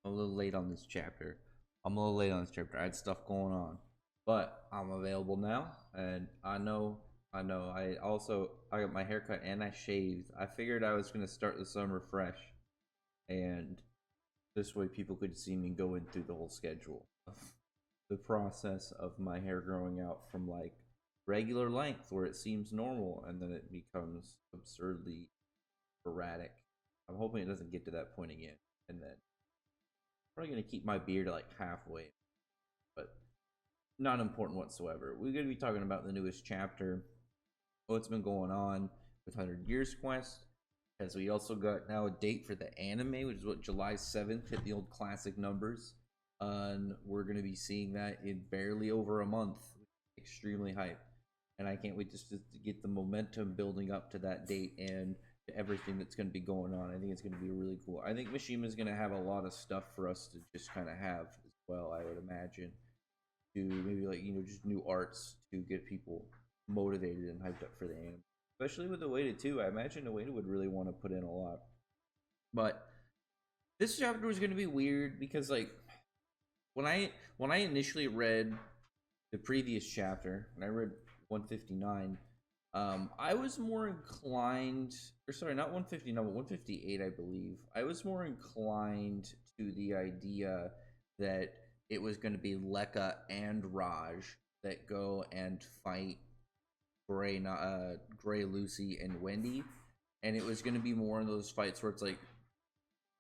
a little late on this chapter. I'm a little late on this chapter. I had stuff going on, but I'm available now, and I know. I got my haircut and I shaved. I figured I was gonna start the summer fresh, and this way people could see me going through the whole schedule of the process of my hair growing out from like regular length where it seems normal and then it becomes absurdly erratic. I'm hoping it doesn't get to that point again, and then probably gonna keep my beard like halfway, but not important whatsoever. We're gonna be talking about the newest chapter, what's been going on with 100 Years Quest, as we also got now a date for the anime, which is what July 7th hit the old classic numbers, and we're gonna be seeing that in barely over a month. Extremely hype, and I can't wait just to get the momentum building up to that date and everything that's going to be going on. I think it's going to be really cool. I think Mishima is going to have a lot of stuff for us to just kind of have as well. I would imagine to maybe like just new arts to get people motivated and hyped up for the anime, especially with Ueda too. I imagine Ueda would really want to put in a lot. But this chapter was going to be weird because like when I initially read the previous chapter, and I read 159, I was more inclined, or sorry, not 159, but 158, I believe. I was more inclined to the idea that it was going to be Lekka and Raj that go and fight Gray, Lucy, and Wendy, and it was going to be more of those fights where it's like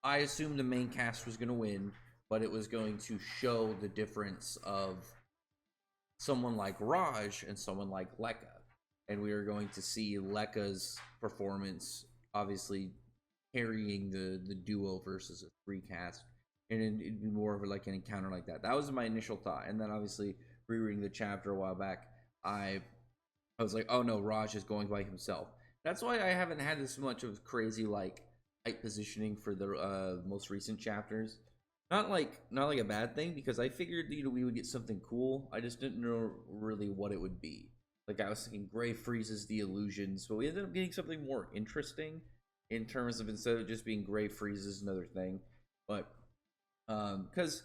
I assumed the main cast was going to win, but it was going to show the difference of someone like Raj and someone like Lekka. And we are going to see Lekka's performance obviously carrying the duo versus a three cast. And it'd be more of like an encounter like that. That was my initial thought. And then obviously rereading the chapter a while back, I was like, oh no, Raj is going by himself. That's why I haven't had this much of crazy like height positioning for the most recent chapters. Not like a bad thing because I figured we would get something cool. I just didn't know really what it would be. Like I was thinking Gray freezes the illusions, but we ended up getting something more interesting in terms of instead of just being Gray freezes another thing. But because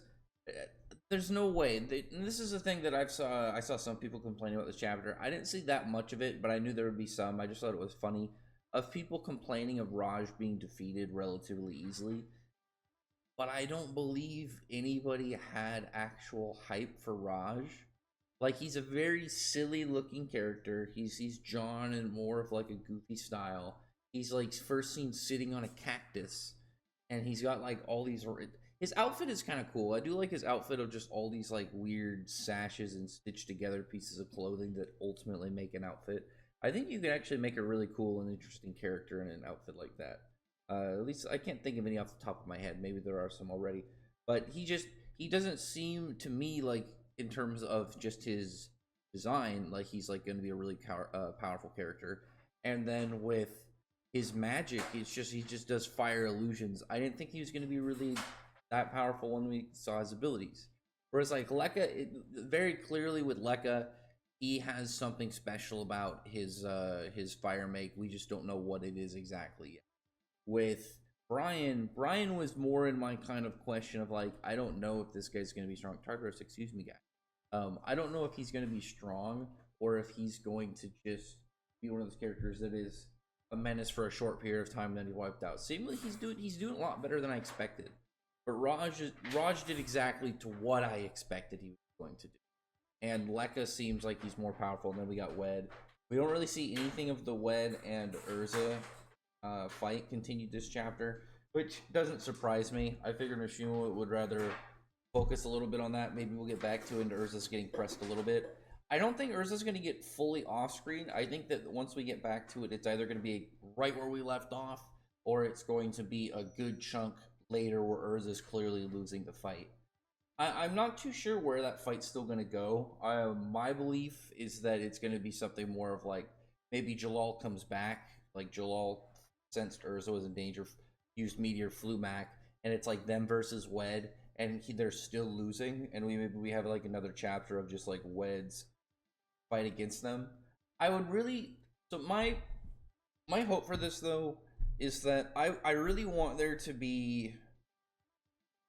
there's no way and this is the thing that I saw some people complaining about this chapter. I didn't see that much of it, but I knew there would be some. I just thought it was funny of people complaining of Raj being defeated relatively easily, but I don't believe anybody had actual hype for Raj. Like he's a very silly looking character. He's John in more of like a goofy style. He's like first seen sitting on a cactus, and he's got like all these. His outfit is kind of cool. I do like his outfit of just all these like weird sashes and stitched together pieces of clothing that ultimately make an outfit. I think you could actually make a really cool and interesting character in an outfit like that. At least I can't think of any off the top of my head. Maybe there are some already, but he doesn't seem to me like in terms of just his design like he's like going to be a really powerful character. And then with his magic, he just does fire illusions. I didn't think he was going to be really that powerful when we saw his abilities. Whereas like Lekka, very clearly with Lekka, he has something special about his fire make. We just don't know what it is exactly yet. With Brian was more in my kind of question of like, I don't know if this guy's going to be strong. Tartaros, excuse me, guy. I don't know if he's going to be strong or if he's going to just be one of those characters that is a menace for a short period of time and then he wiped out. Seemingly he's doing a lot better than I expected. But Raj did exactly to what I expected he was going to do. And Lekka seems like he's more powerful. And then we got Wed. We don't really see anything of the Wed and Urza fight continued this chapter, which doesn't surprise me. I figured Mishima would rather focus a little bit on that. Maybe we'll get back to it and Urza's getting pressed a little bit. I don't think Urza's going to get fully off screen. I think that once we get back to it, it's either going to be right where we left off, or it's going to be a good chunk later where Urza's clearly losing the fight. I'm not too sure where that fight's still going to go. My belief is that it's going to be something more of like maybe Jalal comes back, like Jalal sensed Urza was in danger, used Meteor, flew back, and it's like them versus Wed, and they're still losing, and we have like another chapter of just like Wed's fight against them. I would really so my hope for this though is that I really want there to be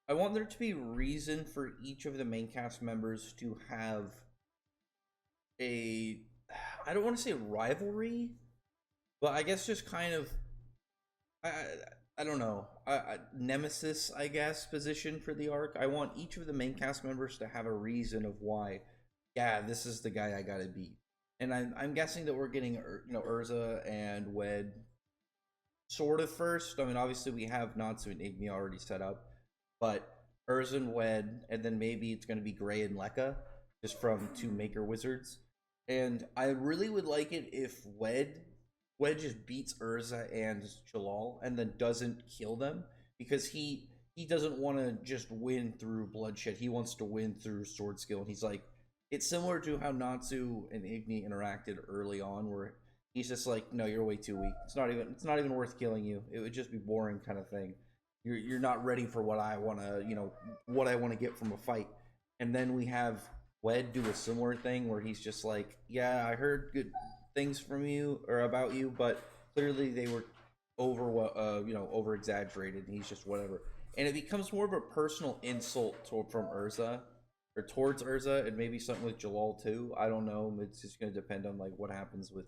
I want there to be reason for each of the main cast members to have a, I don't want to say rivalry, but I guess just kind of, I I, I don't know, nemesis, I guess, position for the arc. I want each of the main cast members to have a reason of why, yeah, this is the guy I gotta beat. And I'm guessing that we're getting Urza and Wed sort of first. I mean, obviously we have Natsu and Igni already set up, but Urza and Wed, and then maybe it's going to be Gray and Lekka, just from two Maker Wizards. And I really would like it if Wed just beats Urza and Jalal, and then doesn't kill them, because he doesn't want to just win through bloodshed. He wants to win through sword skill, and he's like, it's similar to how Natsu and Igni interacted early on, where he's just like, no, you're way too weak. It's not even worth killing you. It would just be boring, kind of thing. You're not ready for what I want to, what I want to get from a fight. And then we have Wed do a similar thing where he's just like, yeah, I heard good things from you or about you, but clearly they were over exaggerated, and he's just whatever. And it becomes more of a personal insult from Urza, or towards Urza, and maybe something with Jalal too. I don't know. It's just going to depend on like what happens with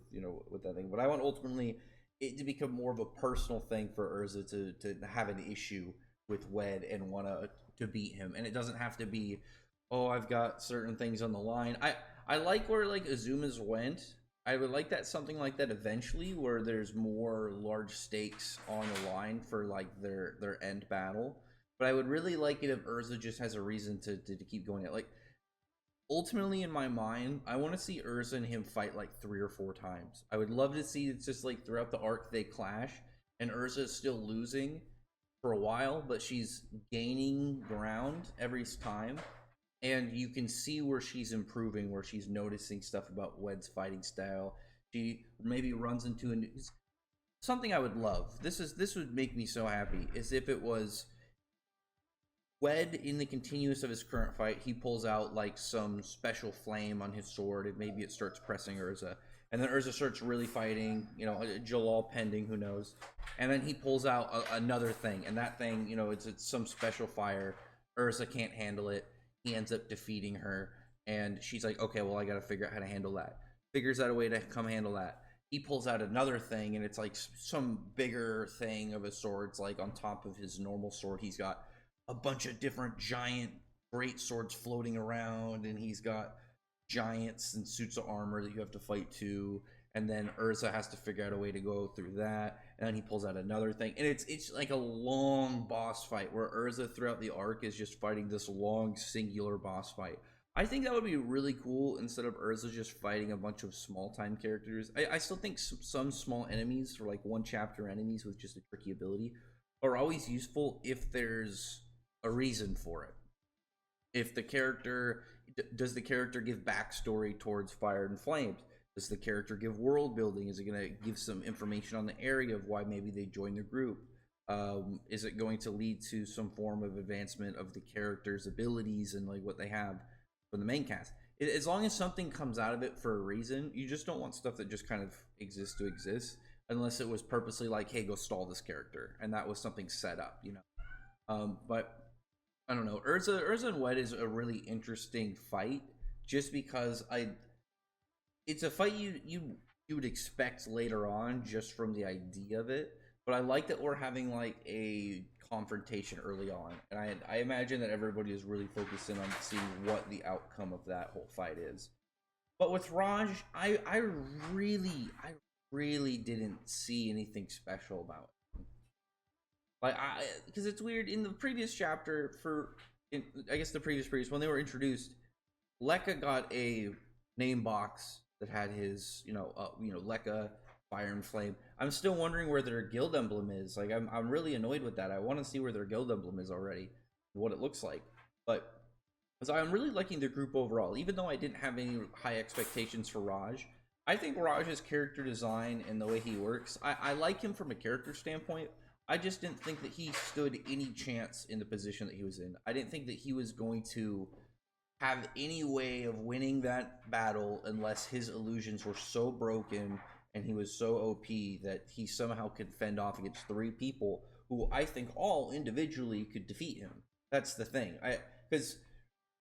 with that thing. But I want ultimately it to become more of a personal thing for Urza to have an issue with Wed and want to beat him. And it doesn't have to be, oh, I've got certain things on the line. I like where like Azuma's went. I would like that, something like that eventually, where there's more large stakes on the line for like their end battle. But I would really like it if Urza just has a reason to keep going. Like, ultimately, in my mind, I want to see Urza and him fight like 3 or 4 times. I would love to see it's just like throughout the arc they clash, and Urza is still losing for a while, but she's gaining ground every time. And you can see where she's improving, where she's noticing stuff about Wed's fighting style. She maybe runs into something I would love. This would make me so happy, is if it was Wed, in the continuous of his current fight, he pulls out like some special flame on his sword, and maybe it starts pressing Urza. And then Urza starts really fighting, Jalal pending, who knows. And then he pulls out another thing, and that thing, it's some special fire. Urza can't handle it. He ends up defeating her, and she's like, okay, well, I gotta figure out how to handle that. Figures out a way to come handle that. He pulls out another thing, and it's like some bigger thing of a sword. It's like on top of his normal sword, he's got a bunch of different giant great swords floating around, and he's got giants and suits of armor that you have to fight to. And then Urza has to figure out a way to go through that, and then he pulls out another thing, and it's like a long boss fight where Urza throughout the arc is just fighting this long singular boss fight. I think that would be really cool, instead of Urza just fighting a bunch of small time characters. I still think some small enemies, for like one chapter enemies with just a tricky ability, are always useful if there's a reason for it. If the character does the character give backstory towards Fire and Flames? Does the character give world building? Is it going to give some information on the area of why maybe they joined the group? Is it going to lead to some form of advancement of the character's abilities and like what they have from the main cast? As long as something comes out of it for a reason, you just don't want stuff that just kind of exists to exist, unless it was purposely like, hey, go stall this character, and that was something set up, But I don't know. Urza and Wed is a really interesting fight, just because it's a fight you would expect later on just from the idea of it. But I like that we're having like a confrontation early on, and I imagine that everybody is really focusing on seeing what the outcome of that whole fight is. But with Raj, I really didn't see anything special about it. Like, because it's weird in the previous chapter, I guess the previous when they were introduced, Lekka got a name box that had his Lekka, Fire and Flame. I'm still wondering where their guild emblem is. Like, I'm really annoyed with that. I want to see where their guild emblem is already, what it looks like. But so I'm really liking the group overall, even though I didn't have any high expectations for Raj. I think Raj's character design and the way he works, I like him from a character standpoint. I just didn't think that he stood any chance in the position that he was in. I didn't think that he was going to have any way of winning that battle unless his illusions were so broken and he was so OP that he somehow could fend off against 3 people who I think all individually could defeat him. That's the thing. Because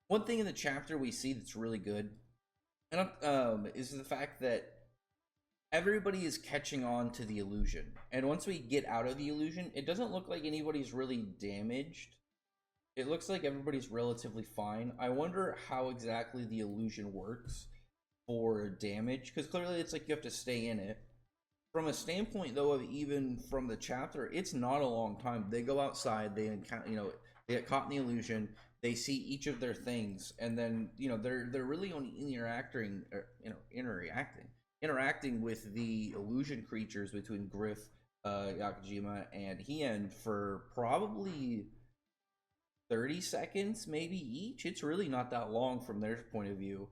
one thing in the chapter we see that's really good, and is the fact that everybody is catching on to the illusion. And once we get out of the illusion, it doesn't look like anybody's really damaged. It looks like everybody's relatively fine. I wonder how exactly the illusion works for damage, because clearly it's like you have to stay in it. From a standpoint though of even from the chapter, it's not a long time. They go outside, they encounter, they get caught in the illusion, they see each of their things, and then they're really only interacting with the illusion creatures between Griff, Yakujima, and Hien for probably 30 seconds maybe each. It's really not that long from their point of view.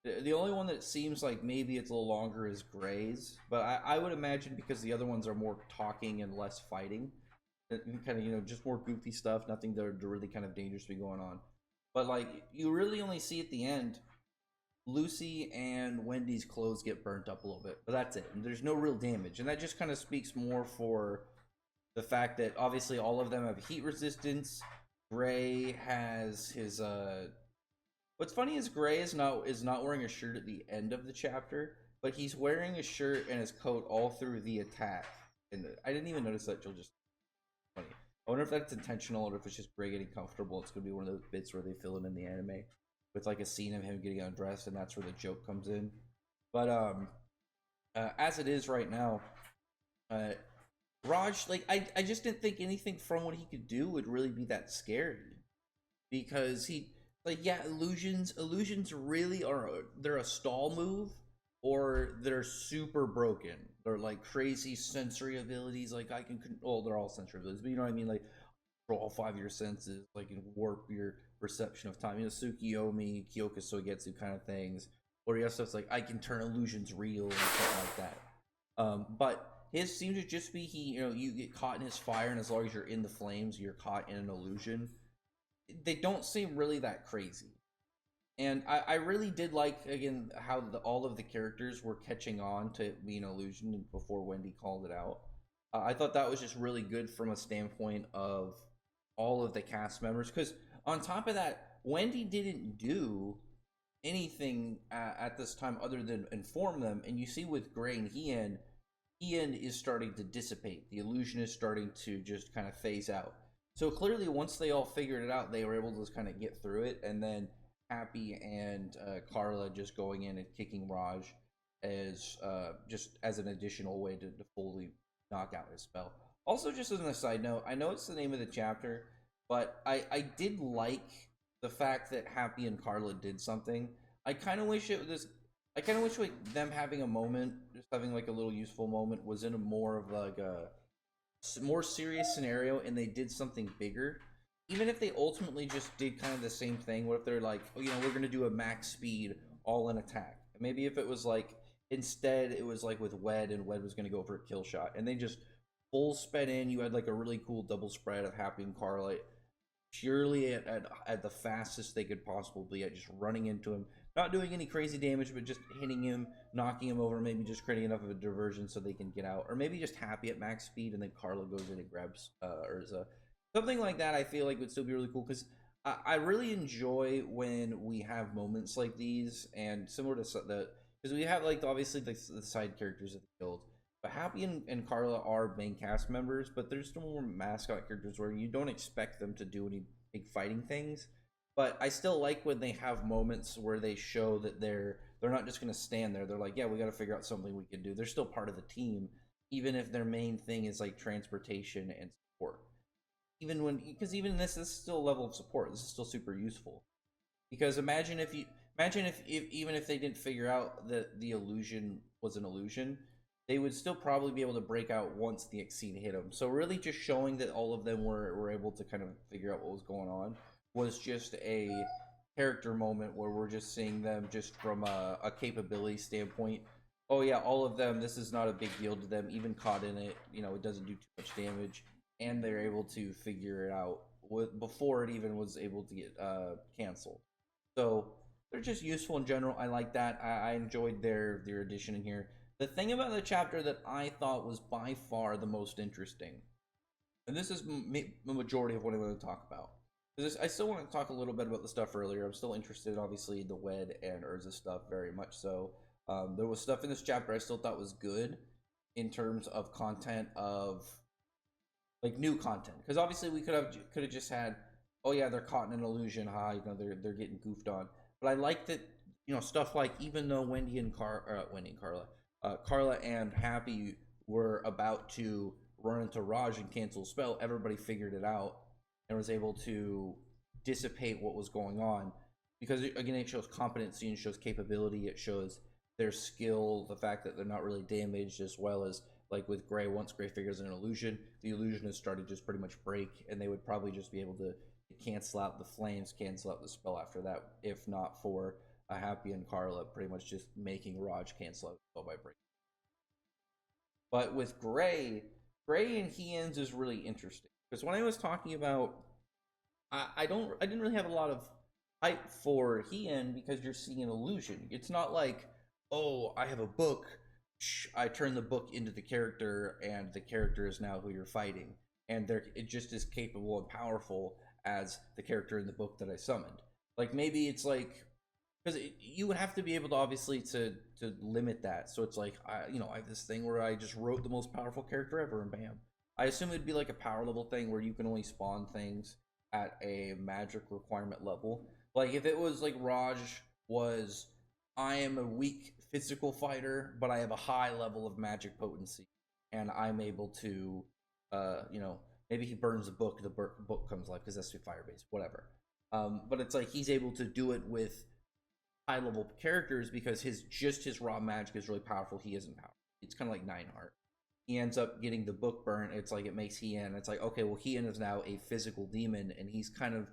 The only one that seems like maybe it's a little longer is Gray's, but I would imagine because the other ones are more talking and less fighting, kind of just more goofy stuff, nothing to really kind of dangerously going on. But like you really only see at the end, Lucy and Wendy's clothes get burnt up a little bit, but that's it. And there's no real damage, and that just kind of speaks more for the fact that obviously all of them have heat resistance. Gray has his What's funny is Gray is not wearing a shirt at the end of the chapter, but he's wearing a shirt and his coat all through the attack. And I didn't even notice that till just funny. I wonder if that's intentional or if it's just Gray getting comfortable. It's gonna be one of those bits where they fill it in the anime with like a scene of him getting undressed, and that's where the joke comes in. But as it is right now, Raj, like I just didn't think anything from what he could do would really be that scary, because he like yeah, illusions really are, they're a stall move, or they're super broken. They're like crazy sensory abilities, like I can control, they're all sensory abilities, but you know what I mean, like control all five of your senses, like can warp your perception of time, Tsukiyomi, Kyoka Sogetsu kind of things. Or you have stuff like I can turn illusions real and stuff like that. But his seems to just be you get caught in his fire, and as long as you're in the flames, you're caught in an illusion. They don't seem really that crazy. And I really did like, again, how all of the characters were catching on to being an illusion before Wendy called it out. I thought that was just really good from a standpoint of all of the cast members, because on top of that, Wendy didn't do anything at this time other than inform them. And you see with Gray and Hien is starting to dissipate. The illusion is starting to just kind of phase out. So clearly, once they all figured it out, they were able to just kind of get through it. And then Happy and Carla just going in and kicking Raj as just as an additional way to fully knock out his spell. Also, just as a side note, I know it's the name of the chapter, but I did like the fact that Happy and Carla did something. I kind of wish it was. I kind of wish like them having a moment, just having like a little useful moment, was in a more of like a more serious scenario, and they did something bigger. Even if they ultimately just did kind of the same thing, what if they're like, oh, we're gonna do a max speed all in attack? Maybe if it was like instead it was like with Wed, and Wed was gonna go for a kill shot, and they just full sped in. You had like a really cool double spread of Happy and Carla purely at the fastest they could possibly at just running into him, not doing any crazy damage, but just hitting him, knocking him over, maybe just creating enough of a diversion so they can get out, or maybe just Happy at max speed, and then Carla goes in and grabs Urza. Something like that I feel like would still be really cool, because I really enjoy when we have moments like these, and similar to the, because we have like obviously the side characters of the guild, but Happy and Carla are main cast members, but there's still more mascot characters where you don't expect them to do any big fighting things. But I still like when they have moments where they show that they're not just going to stand there. They're like, yeah, we got to figure out something we can do. They're still part of the team, even if their main thing is like transportation and support. Because even this is still a level of support. This is still super useful. Because imagine if even if they didn't figure out that the illusion was an illusion, they would still probably be able to break out once the Exene hit them. So really just showing that all of them were able to kind of figure out what was going on was just a character moment where we're just seeing them just from a capability standpoint. Oh yeah, all of them, this is not a big deal to them, even caught in it, it doesn't do too much damage, and they're able to figure it out before it even was able to get canceled. So they're just useful in general. I like that. I enjoyed their addition in here. The thing about the chapter that I thought was by far the most interesting, and this is the majority of what I want to talk about, I still want to talk a little bit about the stuff earlier. I'm still interested, obviously, in the Wed and Urza stuff very much so. There was stuff in this chapter I still thought was good in terms of content of like new content, because obviously we could have just had, oh yeah, they're caught in an illusion, they're getting goofed on. But I like that, stuff like, even though Wendy and Carla, Carla and Happy were about to run into Raj and cancel a spell, everybody figured it out and was able to dissipate what was going on, because again, it shows competency and shows capability. It shows their skill, the fact that they're not really damaged, as well as like with Gray, once Gray figures an illusion, the illusion has started just pretty much break, and they would probably just be able to cancel out the flames, cancel out the spell after that, if not for a Happy and Carla pretty much just making Raj cancel out the spell by break. But with Gray and Heian's is really interesting, because when I was talking about, I didn't really have a lot of hype for Heian, because you're seeing an illusion. It's not like, oh, I have a book, I turn the book into the character, and the character is now who you're fighting, and it just as capable and powerful as the character in the book that I summoned. Like, maybe it's like, because you would have to be able to, obviously, to limit that. So it's like, I have this thing where I just wrote the most powerful character ever, and bam. I assume it'd be like a power level thing where you can only spawn things at a magic requirement level. Like, if it was like Raj was, I am a weak physical fighter, but I have a high level of magic potency, and I'm able to, maybe he burns a book, the book comes alive, because that's fire based, whatever. But it's like he's able to do it with high level characters, because his raw magic is really powerful. He isn't powerful. It's kind of like Nineheart. He ends up getting the book burnt. It's like, it makes Heian. It's like, okay, well, Heian is now a physical demon, and he's kind of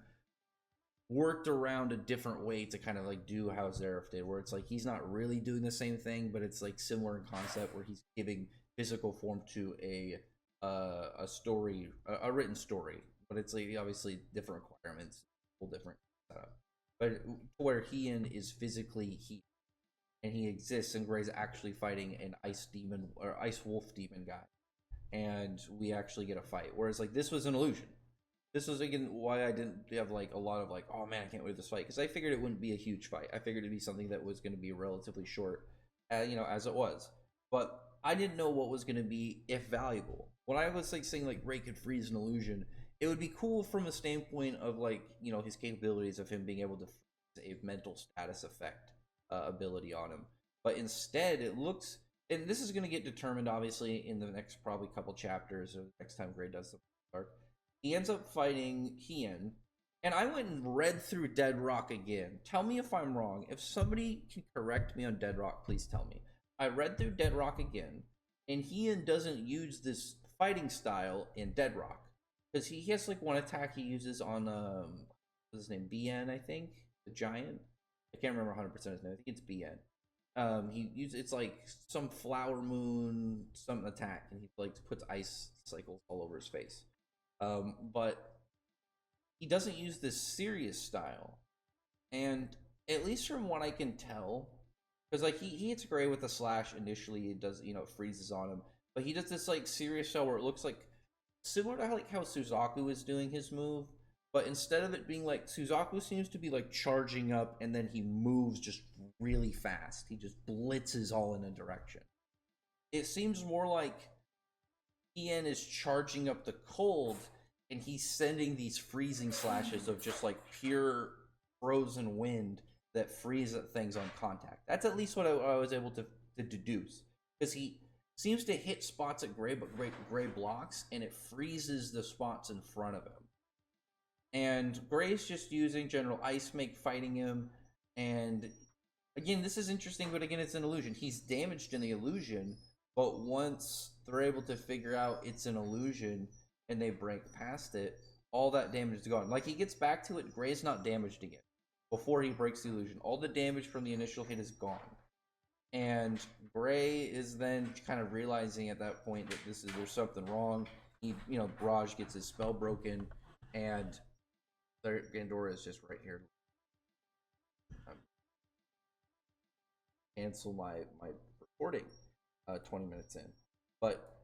worked around a different way to kind of like do how Xerath did, where it's like he's not really doing the same thing, but it's like similar in concept, where he's giving physical form to a story, a written story, but it's like obviously different requirements, whole different setup. But where Heian is physically Heian, and he exists, and Gray's actually fighting an ice demon or ice wolf demon guy, and we actually get a fight. Whereas like this was an illusion. This was again why I didn't have like a lot of like, oh man, I can't wait for this fight, because I figured it wouldn't be a huge fight. I figured it'd be something that was going to be relatively short, as it was. But I didn't know what was going to be, if valuable. When I was like saying like Ray could freeze an illusion, it would be cool from a standpoint of like, his capabilities of him being able to freeze a mental status effect ability on him. But instead, it looks, and this is going to get determined obviously in the next probably couple chapters, or next time Gray does the arc. He ends up fighting Heian, and I went and read through Dead Rock again. Tell me if I'm wrong. If somebody can correct me on Dead Rock, please tell me. I read through Dead Rock again, and Heian doesn't use this fighting style in Dead Rock, because he has like one attack he uses on what's his name, BN, I think, the giant. I can't remember 100% his name. I think it's BN. He uses, it's like some flower moon some attack, and he like puts ice cycles all over his face. But he doesn't use this serious style, and at least from what I can tell, because like he hits Gray with a slash initially, it does, it freezes on him, but he does this like serious style where it looks like similar to how Suzaku is doing his move, but instead of it being like, Suzaku seems to be like charging up, and then he moves just really fast. He just blitzes all in a direction. It seems more like Heian is charging up the cold, and he's sending these freezing slashes of just like pure frozen wind that freeze things on contact. That's at least what I was able to deduce, because he seems to hit spots at Gray, but Gray blocks, and it freezes the spots in front of him. And Gray's just using General Ice Make fighting him, and again, this is interesting, but again, it's an illusion. He's damaged in the illusion, but once they're able to figure out it's an illusion and they break past it, all that damage is gone. Like, he gets back to it, Gray's not damaged again before he breaks the illusion. All the damage from the initial hit is gone. And Gray is then kind of realizing at that point that there's something wrong. He, Raj gets his spell broken, and Gandora is just right here. Cancel my recording 20 minutes in. But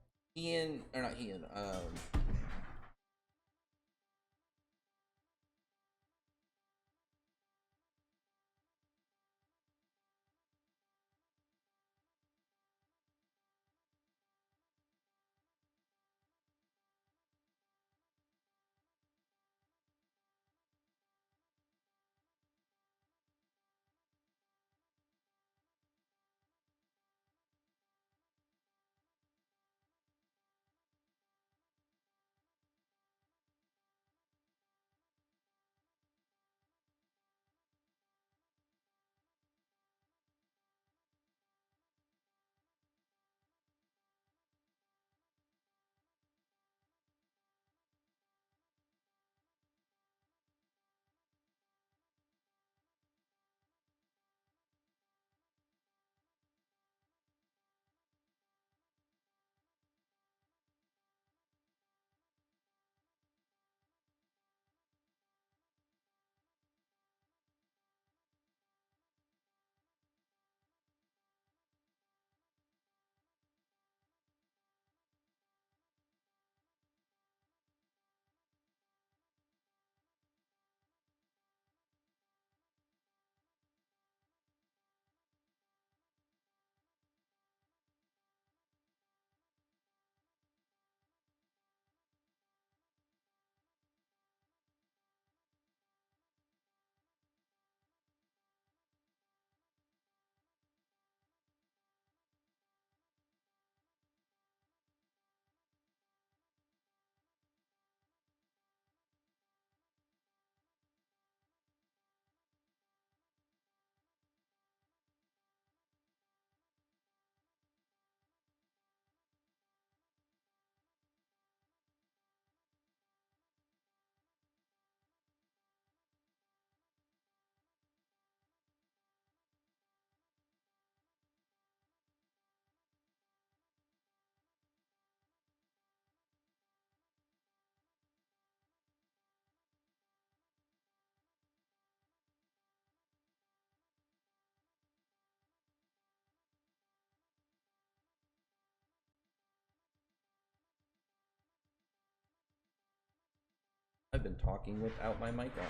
I've been talking without my mic on.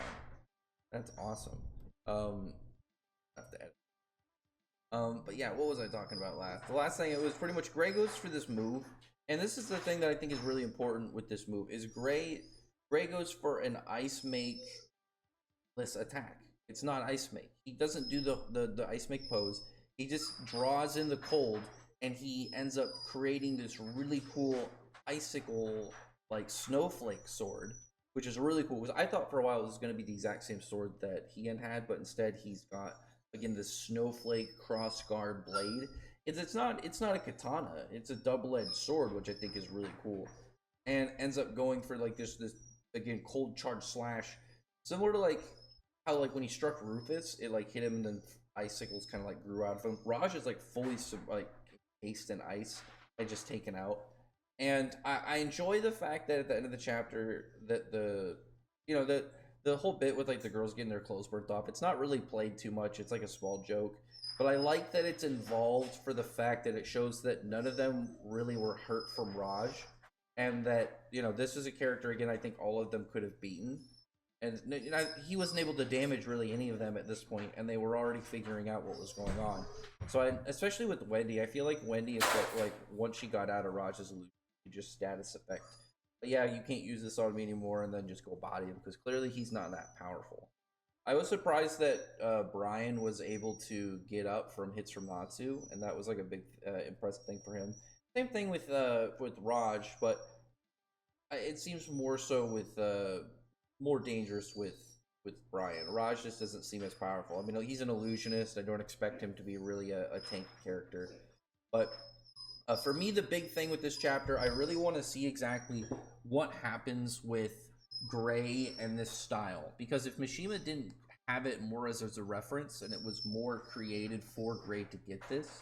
That's awesome. I have to edit. But yeah, what was I talking about last? The last thing, it was pretty much Gray goes for this move, and this is the thing that I think is really important with this move is Gray goes for an ice make less attack. It's not ice make. He doesn't do the ice make pose. He just draws in the cold, and he ends up creating this really cool icicle like snowflake sword, which is really cool. Because I thought for a while it was going to be the exact same sword that Hien had, but instead he's got again this snowflake cross guard blade. It's not a katana. It's a double-edged sword, which I think is really cool, and ends up going for like this again cold charge slash, similar to like how like when he struck Rufus, it like hit him and then icicles kind of like grew out of him. Raj is like fully like encased in ice, like just taken out. And I enjoy the fact that at the end of the chapter that the you know the whole bit with like the girls getting their clothes burnt off, it's not really played too much. It's like a small joke. But I like that it's involved for the fact that it shows that none of them really were hurt from Raj. And that, this is a character, again, I think all of them could have beaten. And he wasn't able to damage really any of them at this point, and they were already figuring out what was going on. So, especially with Wendy, I feel like Wendy is like once she got out of Raj's illusion, she just status effect. But yeah, you can't use this on me anymore, and then just go body him, because clearly he's not that powerful. I was surprised that Brian was able to get up from hits from Natsu, and that was like a big impressive thing for him. Same thing with Raj, but it seems more so with more dangerous with Brian. Raj just doesn't seem as powerful. I mean, he's an illusionist. I don't expect him to be really a tank character, but for me, the big thing with this chapter, I really want to see exactly what happens with Gray and this style, because if Mishima didn't have it more as a reference and it was more created for Gray to get this,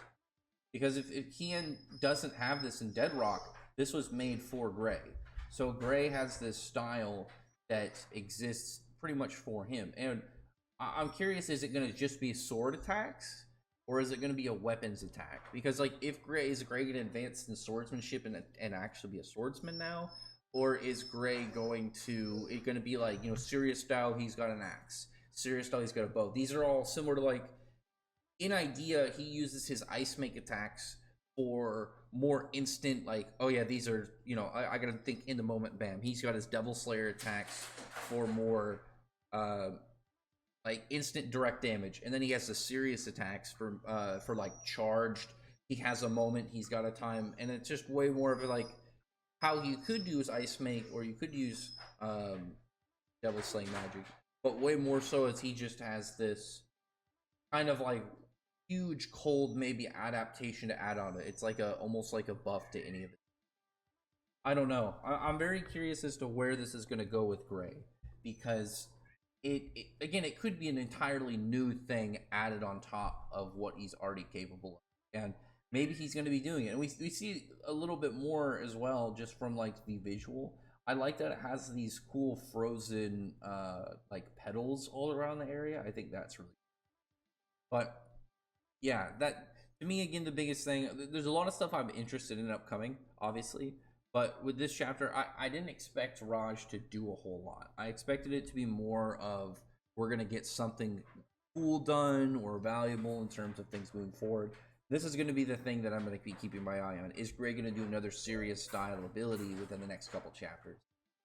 because if Hien doesn't have this in Dead Rock, this was made for Gray. So Gray has this style that exists pretty much for him. And I'm curious, is it going to just be sword attacks? Or is it going to be a weapons attack? Because, like, if Gray going to advance in swordsmanship and actually be a swordsman now? Or is Gray going to be like, Sirius style, he's got an axe. Sirius style, he's got a bow. These are all similar to, like, in idea, he uses his ice make attacks for more instant, like, oh yeah, these are, I gotta think in the moment, bam. He's got his Devil Slayer attacks for more, like instant direct damage, and then he has the serious attacks for like charged. He has a moment, he's got a time, and it's just way more of a, like, how you could use ice make, or you could use Devil Slaying magic, but way more so as he just has this kind of like huge cold maybe adaptation to add on it. It's like almost like a buff to any of it. I don't know. I'm very curious as to where this is going to go with Gray, because it again, it could be an entirely new thing added on top of what he's already capable of, and maybe he's going to be doing it. And we see a little bit more as well just from like the visual. I like that it has these cool frozen like petals all around the area. I think that's really cool. But yeah, that to me, again, the biggest thing, there's a lot of stuff I'm interested in upcoming, obviously, but with this chapter, I didn't expect Raj to do a whole lot. I expected it to be more of, we're going to get something cool done or valuable in terms of things moving forward. This is going to be the thing that I'm going to be keeping my eye on. Is Gray going to do another serious style ability within the next couple chapters?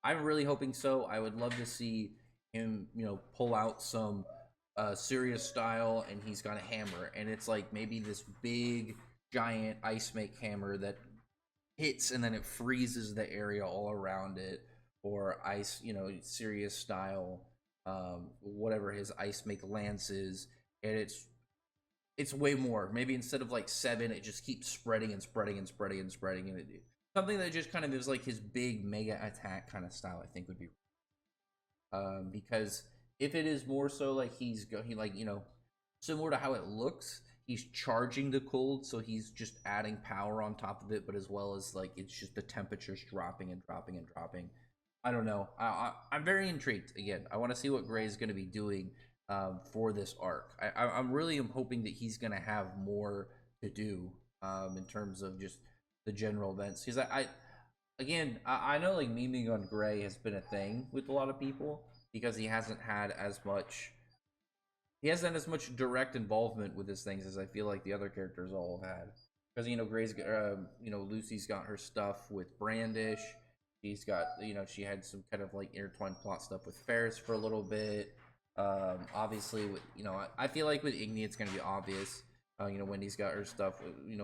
I'm really hoping so. I would love to see him, pull out some serious style, and he's got a hammer, and it's like maybe this big giant ice make hammer that hits and then it freezes the area all around it, or ice, serious style, whatever his ice make lance is, and it's way more. Maybe instead of like 7, it just keeps spreading and spreading and spreading and spreading, and something that just kind of is like his big mega attack kind of style, I think would be because if it is more so like similar to how it looks, he's charging the cold, so he's just adding power on top of it, but as well as like it's just the temperature's dropping and dropping and dropping. I don't know. I'm very intrigued. Again, I want to see what Gray is going to be doing for this arc. I'm really hoping that he's going to have more to do in terms of just the general events, because again, I know like memeing on Gray has been a thing with a lot of people because he hasn't had as much direct involvement with his things as I feel like the other characters all have had. Because Lucy's got her stuff with Brandish. She's got she had some kind of like intertwined plot stuff with Ferris for a little bit. Obviously, with I feel like with Igni it's gonna be obvious. Wendy's got her stuff.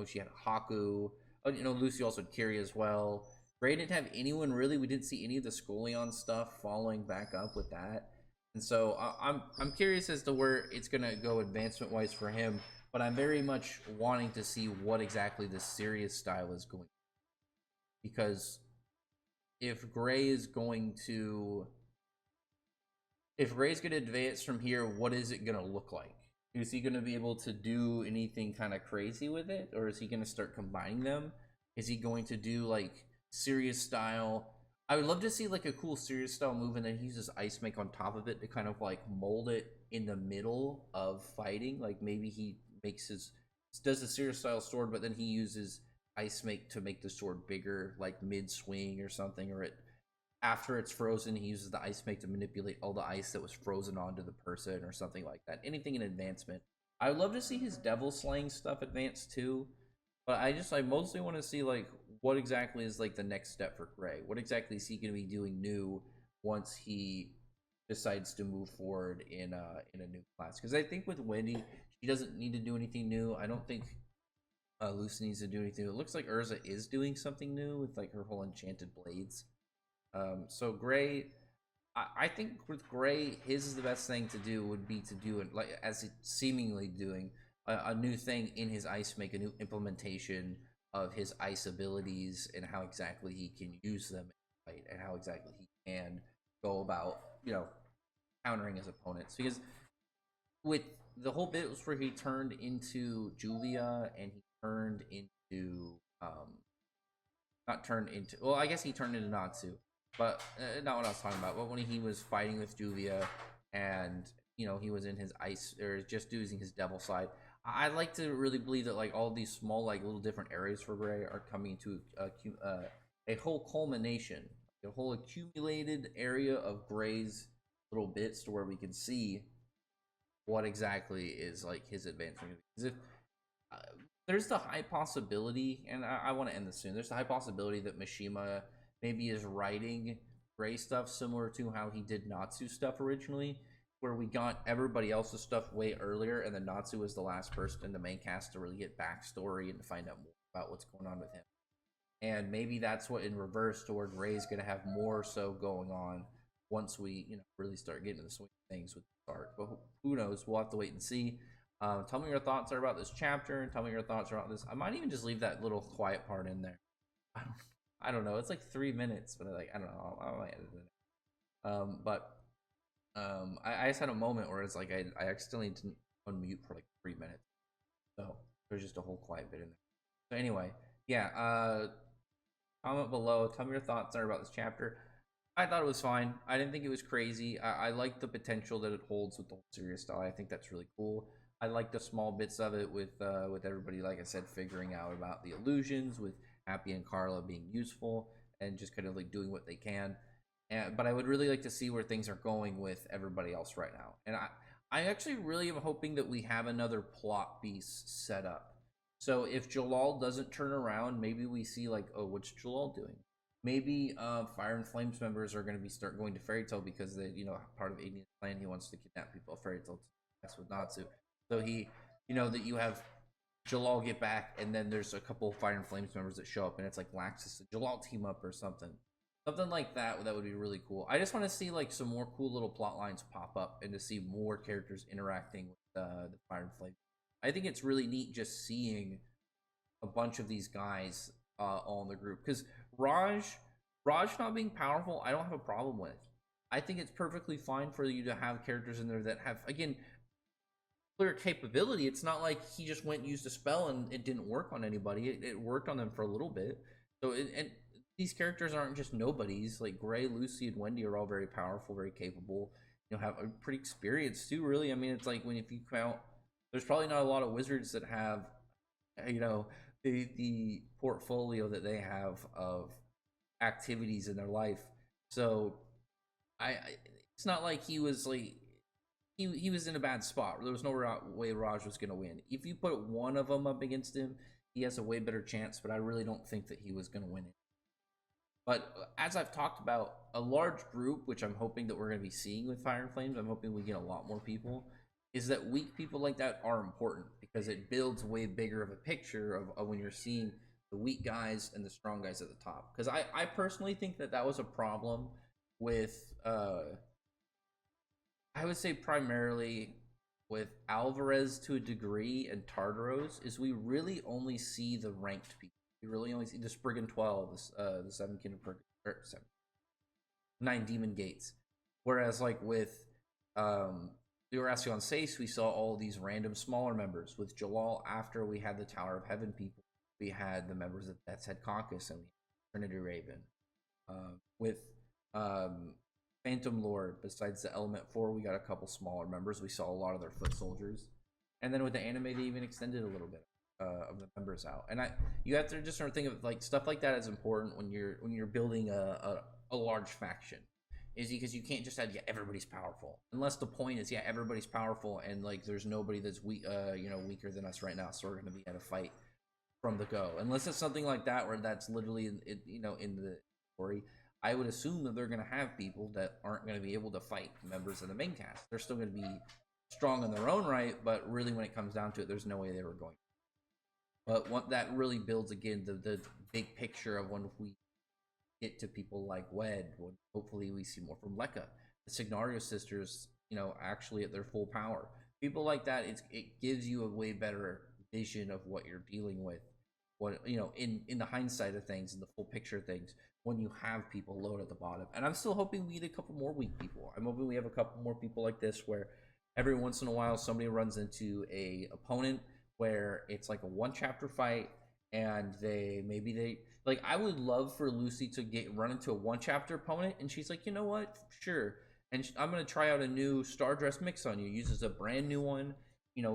She had Haku. Lucy also had Kiri as well. Gray didn't have anyone really. We didn't see any of the Scolion stuff following back up with that. And so I'm curious as to where it's gonna go advancement wise for him, but I'm very much wanting to see what exactly the Sirius style is going, because if Gray is going to if Gray's going to advance from here, what is it going to look like? Is he going to be able to do anything kind of crazy with it, or is he going to start combining them? Is he going to do like Sirius style? I would love to see like a cool Sirius style move, and then he uses Ice Make on top of it to kind of like mold it in the middle of fighting. Like maybe he does the Sirius style sword, but then he uses Ice Make to make the sword bigger, like mid swing or something, or after it's frozen, he uses the Ice Make to manipulate all the ice that was frozen onto the person or something like that. Anything in advancement. I would love to see his devil slaying stuff advance too, but I mostly want to see like what exactly is like the next step for Gray. What exactly is he going to be doing new once he decides to move forward in a new class? Because I think with Wendy, she doesn't need to do anything new. I don't think Lucy needs to do anything. It looks like Urza is doing something new with like her whole enchanted blades. So Gray, I think with Gray, his the best thing to do would be to do it like as it's seemingly doing a new thing in his ice, make a new implementation of his ice abilities and how exactly he can use them, right, and how exactly he can go about countering his opponents. Because with the whole bit was where he turned into Julia and he turned into not turned into well, I guess he turned into Natsu, but not what I was talking about. But when he was fighting with Julia, and he was in his ice or just using his devil side, I like to really believe that like all these small like little different areas for Gray are coming to a whole culmination, a whole accumulated area of Gray's little bits to where we can see what exactly is like his advancement. Because if uh, there's the high possibility, and I want to end this soon. There's the high possibility that Mishima maybe is writing Gray stuff similar to how he did Natsu stuff originally, where we got everybody else's stuff way earlier, and then Natsu was the last person in the main cast to really get backstory and to find out more about what's going on with him. And maybe that's what in reverse to where Gray's going to have more so going on once we really start getting into the swing of things with the arc. But who knows? We'll have to wait and see. Tell me your thoughts are about this chapter, and tell me your thoughts about this. I might even just leave that little quiet part in there. I don't, I don't know. It's like 3 minutes, but I don't know. I might edit it. But I just had a moment where it's like I accidentally didn't unmute for like 3 minutes, so there's just a whole quiet bit in there. So anyway, yeah. Comment below. Tell me your thoughts are about this chapter. I thought it was fine. I didn't think it was crazy. I like the potential that it holds with the whole Sirius style. I think that's really cool. I like the small bits of it with everybody, like I said, figuring out about the illusions, with Happy and Carla being useful and just kind of like doing what they can. But I would really like to see where things are going with everybody else right now. And I actually really am hoping that we have another plot piece set up. So if Jalal doesn't turn around, maybe we see like, oh, what's Jalal doing? Maybe Fire and Flames members are going to start going to Fairy Tail because they, part of Igni's plan, he wants to kidnap people of Fairy Tail to mess with Natsu. So he, that you have Jalal get back, and then there's a couple of Fire and Flames members that show up, and it's like Laxus and Jalal team up or something. Something like that would be really cool. I just want to see like some more cool little plot lines pop up and to see more characters interacting with the Fire and Flame. I think it's really neat just seeing a bunch of these guys all in the group, because Raj not being powerful, I don't have a problem with. I think it's perfectly fine for you to have characters in there that have, again, clear capability. It's not like he just went and used a spell and it didn't work on anybody. It worked on them for a little bit. So and these characters aren't just nobodies. Like Gray, Lucy, and Wendy are all very powerful, very capable. Have a pretty experienced too. Really, I mean, it's like if you count, there's probably not a lot of wizards that have, the portfolio that they have of activities in their life. So I it's not like he was like he was in a bad spot. There was no way Raj was going to win. If you put one of them up against him, he has a way better chance. But I really don't think that he was going to win it. But as I've talked about, a large group, which I'm hoping that we're going to be seeing with Fire and Flames, I'm hoping we get a lot more people, is that weak people like that are important because it builds way bigger of a picture of when you're seeing the weak guys and the strong guys at the top. Because I personally think that that was a problem with, I would say primarily with Alvarez to a degree and Tartaros, is we really only see the ranked people. We really only see the Spriggan 12, the 7 Kingdom or 9 Demon Gates. Whereas, like, with the Horacion Sace, we saw all these random smaller members. With Jalal, after we had the Tower of Heaven people, we had the members of Death's Head Caucus and Trinity Raven. With Phantom Lord, besides the Element 4, we got a couple smaller members. We saw a lot of their foot soldiers. And then with the anime, they even extended a little bit of the members out. And you have to just sort of think of like stuff like that is important when you're building a large faction, is because you can't just have everybody's powerful, unless the point is everybody's powerful and like there's nobody that's weak weaker than us right now, so we're gonna be at a fight from the go. Unless it's something like that where that's literally in the story, I would assume that they're gonna have people that aren't gonna be able to fight members of the main cast. They're still gonna be strong in their own right, but really when it comes down to it, there's no way they were going. But what that really builds again the big picture of when we get to people like Wed, when hopefully we see more from Lekka, the Signario sisters, actually at their full power. People like that, it gives you a way better vision of what you're dealing with. What in the hindsight of things, in the full picture of things, when you have people low at the bottom. And I'm still hoping we get a couple more weak people. I'm hoping we have a couple more people like this where every once in a while somebody runs into a opponent where it's like a one chapter fight and they like, I would love for Lucy to run into a one chapter opponent and she's like, you know what, sure, and I'm gonna try out a new Star Dress mix on you. Uses a brand new one,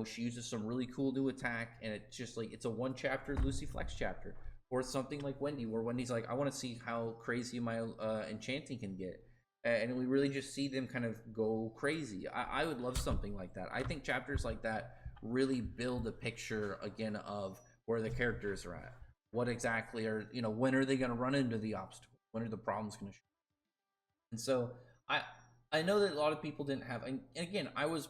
she uses some really cool new attack, and it's just like it's a one chapter Lucy Flex chapter. Or something like Wendy, where Wendy's like, I want to see how crazy my enchanting can get, and we really just see them kind of go crazy. I would love something like that. I think chapters like that really build a picture again of where the characters are at. What exactly when are they going to run into the obstacle? When are the problems going to show? And so I know that a lot of people didn't have, and again, I was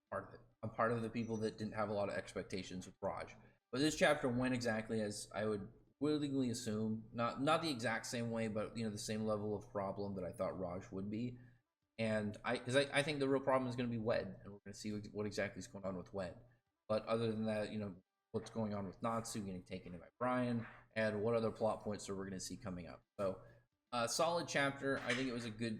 part of it. I'm part of the people that didn't have a lot of expectations with Raj. But this chapter went exactly as I would willingly assume, not the exact same way, but the same level of problem that I thought Raj would be. And I think the real problem is going to be Wed, and we're going to see what exactly is going on with Wed. But other than that, what's going on with Natsu getting taken in by Brian, and what other plot points are we going to see coming up. So, solid chapter. I think it was a good,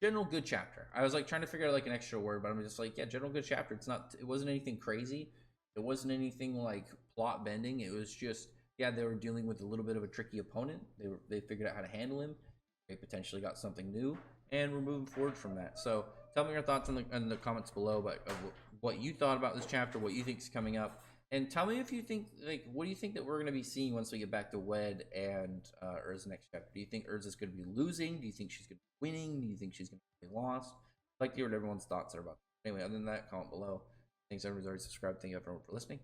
general good chapter. I was like trying to figure out like an extra word, but I'm just like, general good chapter. It wasn't anything crazy. It wasn't anything like plot bending. It was just, they were dealing with a little bit of a tricky opponent. They figured out how to handle him. They potentially got something new, and we're moving forward from that. So tell me your thoughts in the comments below about what you thought about this chapter, what you think is coming up, and tell me if you think, like, what do you think that we're going to be seeing once we get back to Wed and Urza's next chapter? Do you think Urza's going to be losing? Do you think she's going to be winning? Do you think she's going to be lost? I'd like to hear what everyone's thoughts are about. Anyway, other than that, comment below. Thanks everyone who's already subscribed. Thank you everyone for listening.